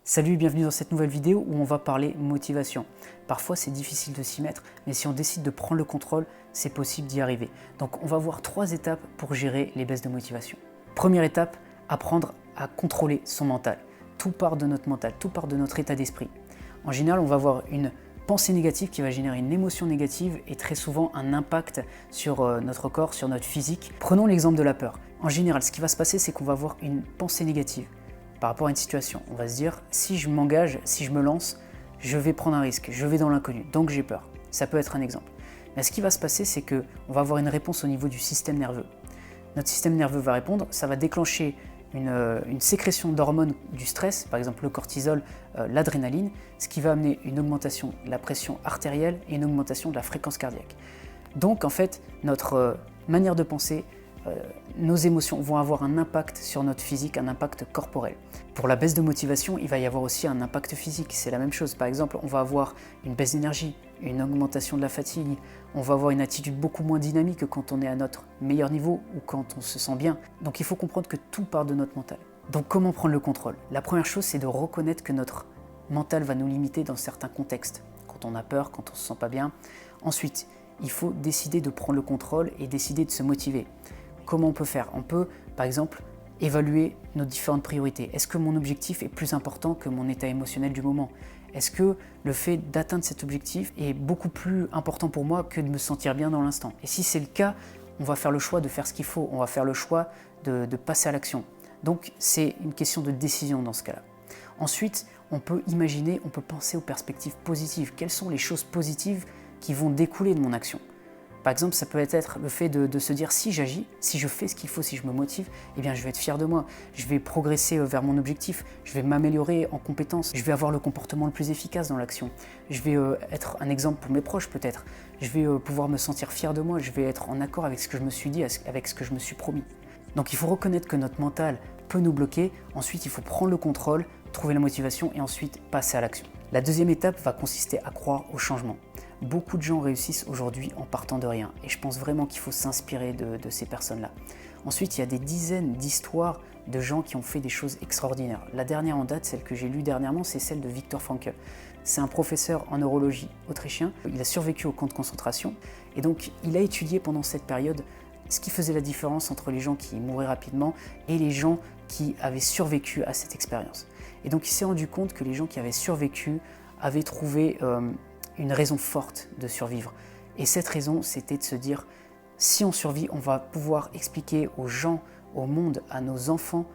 Salut, bienvenue dans cette nouvelle vidéo où on va parler motivation. Parfois c'est difficile de s'y mettre, mais si on décide de prendre le contrôle, c'est possible d'y arriver. Donc on va voir 3 étapes pour gérer les baisses de motivation. Première étape, apprendre à contrôler son mental. Tout part de notre mental, tout part de notre état d'esprit. En général, on va avoir une pensée négative qui va générer une émotion négative et très souvent un impact sur notre corps, sur notre physique. Prenons l'exemple de la peur. En général, ce qui va se passer, c'est qu'on va avoir une pensée négative par rapport à une situation. On va se dire, si je m'engage, si je me lance, je vais prendre un risque, je vais dans l'inconnu, donc j'ai peur. Ça peut être un exemple. Mais ce qui va se passer, c'est qu'on va avoir une réponse au niveau du système nerveux. Notre système nerveux va répondre, ça va déclencher une sécrétion d'hormones du stress, par exemple le cortisol, l'adrénaline, ce qui va amener une augmentation de la pression artérielle et une augmentation de la fréquence cardiaque. Donc en fait, notre manière de penser, nos émotions vont avoir un impact sur notre physique, un impact corporel. Pour la baisse de motivation, il va y avoir aussi un impact physique, c'est la même chose. Par exemple, on va avoir une baisse d'énergie, une augmentation de la fatigue, on va avoir une attitude beaucoup moins dynamique quand on est à notre meilleur niveau ou quand on se sent bien. Donc il faut comprendre que tout part de notre mental. Donc comment prendre le contrôle? La première chose, c'est de reconnaître que notre mental va nous limiter dans certains contextes, quand on a peur, quand on se sent pas bien. Ensuite, il faut décider de prendre le contrôle et décider de se motiver. Comment on peut faire? On peut, par exemple, évaluer nos différentes priorités. Est-ce que mon objectif est plus important que mon état émotionnel du moment? Est-ce que le fait d'atteindre cet objectif est beaucoup plus important pour moi que de me sentir bien dans l'instant? Et si c'est le cas, on va faire le choix de faire ce qu'il faut, on va faire le choix de passer à l'action. Donc c'est une question de décision dans ce cas-là. Ensuite, on peut imaginer, on peut penser aux perspectives positives. Quelles sont les choses positives qui vont découler de mon action? Par exemple, ça peut être le fait de se dire si j'agis, si je fais ce qu'il faut, si je me motive, eh bien je vais être fier de moi, je vais progresser vers mon objectif, je vais m'améliorer en compétences, je vais avoir le comportement le plus efficace dans l'action, je vais être un exemple pour mes proches peut-être, je vais pouvoir me sentir fier de moi, je vais être en accord avec ce que je me suis dit, avec ce que je me suis promis. Donc il faut reconnaître que notre mental peut nous bloquer, ensuite il faut prendre le contrôle, trouver la motivation et ensuite passer à l'action. La deuxième étape va consister à croire au changement. Beaucoup de gens réussissent aujourd'hui en partant de rien et je pense vraiment qu'il faut s'inspirer de ces personnes-là. Ensuite, il y a des dizaines d'histoires de gens qui ont fait des choses extraordinaires. La dernière en date, celle que j'ai lue dernièrement, c'est celle de Viktor Frankl. C'est un professeur en neurologie autrichien. Il a survécu au camp de concentration et donc il a étudié pendant cette période ce qui faisait la différence entre les gens qui mouraient rapidement et les gens qui avaient survécu à cette expérience. Et donc il s'est rendu compte que les gens qui avaient survécu avaient trouvé une raison forte de survivre. Et cette raison, c'était de se dire, si on survit, on va pouvoir expliquer aux gens, au monde, à nos enfants,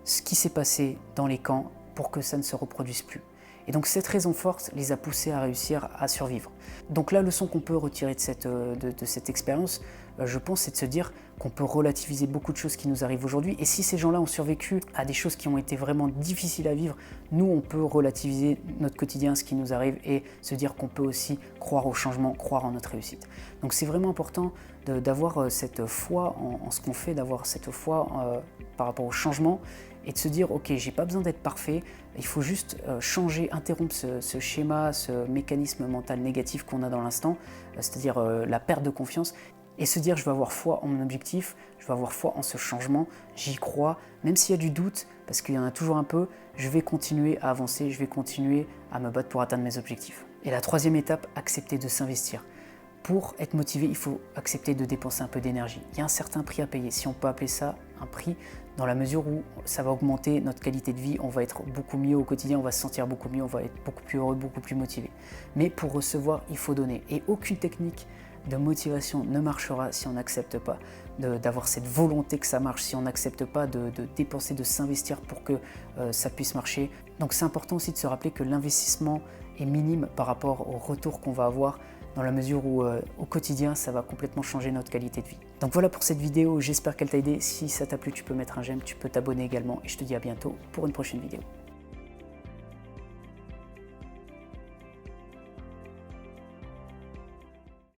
ce qui s'est passé dans les camps pour que ça ne se reproduise plus. Et donc cette raison forte les a poussés à réussir à survivre. Donc la leçon qu'on peut retirer de cette expérience, je pense, c'est de se dire qu'on peut relativiser beaucoup de choses qui nous arrivent aujourd'hui. Et si ces gens-là ont survécu à des choses qui ont été vraiment difficiles à vivre, nous, on peut relativiser notre quotidien, ce qui nous arrive, et se dire qu'on peut aussi croire au changement, croire en notre réussite. Donc c'est vraiment important d'avoir cette foi en ce qu'on fait, d'avoir cette foi par rapport au changement, et de se dire, ok, j'ai pas besoin d'être parfait, il faut juste changer, interrompre ce schéma, ce mécanisme mental négatif qu'on a dans l'instant, c'est-à-dire la perte de confiance, et se dire, je vais avoir foi en mon objectif, je vais avoir foi en ce changement, j'y crois, même s'il y a du doute, parce qu'il y en a toujours un peu, je vais continuer à avancer, je vais continuer à me battre pour atteindre mes objectifs. Et la troisième étape, accepter de s'investir. Pour être motivé, il faut accepter de dépenser un peu d'énergie. Il y a un certain prix à payer, si on peut appeler ça un prix, dans la mesure où ça va augmenter notre qualité de vie, on va être beaucoup mieux au quotidien, on va se sentir beaucoup mieux, on va être beaucoup plus heureux, beaucoup plus motivé. Mais pour recevoir, il faut donner. Et aucune technique de motivation ne marchera si on n'accepte pas d'avoir cette volonté que ça marche, si on n'accepte pas de dépenser, de s'investir pour que ça puisse marcher. Donc c'est important aussi de se rappeler que l'investissement est minime par rapport au retour qu'on va avoir, dans la mesure où au quotidien, ça va complètement changer notre qualité de vie. Donc voilà pour cette vidéo, j'espère qu'elle t'a aidé. Si ça t'a plu, tu peux mettre un j'aime, tu peux t'abonner également et je te dis à bientôt pour une prochaine vidéo.